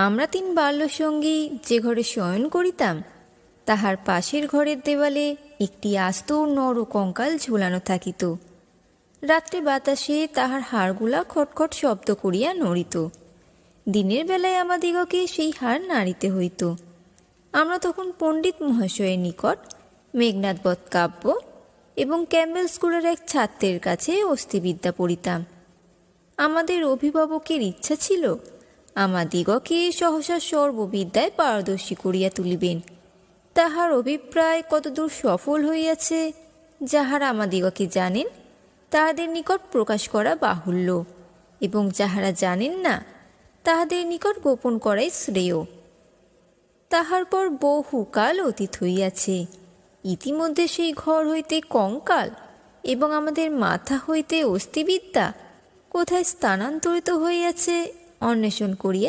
আমরা তিন বাল্যসঙ্গী যে ঘরে শয়ন করিতাম, তাহার পাশের ঘরের দেওয়ালে একটি আস্ত নর কঙ্কাল ঝুলানো থাকিত। রাত্রে বাতাসে তাহার হাড়গুলা খটখট শব্দ করিয়া নড়িত। দিনের বেলায় আমাদিগকে সেই হাড় নাড়িতে হইত। আমরা তখন পণ্ডিত মহাশয়ের নিকট মেঘনাদ বধ কাব্য এবং ক্যাম্বেল স্কুলের এক ছাত্রের কাছে অস্থিবিদ্যা পড়িতাম। আমাদের অভিভাবকের ইচ্ছা ছিল আমাদিগকে সহসা সর্ববিদ্যায় পারদর্শী করিয়া তুলিবেন। তাহার অভিপ্রায় কতদূর সফল হইয়াছে, যাহারা আমাদিগকে জানেন তাহাদের নিকট প্রকাশ করা বাহুল্য, এবং যাহারা জানেন না তাহাদের নিকট গোপন করাই শ্রেয়। তাহার পর বহুকাল অতীত হইয়াছে। ইতিমধ্যে সেই ঘর হইতে কঙ্কাল এবং আমাদের মাথা হইতে অস্থিবিদ্যা কোথায় স্থানান্তরিত হইয়াছে অন্বেষণ করিয়া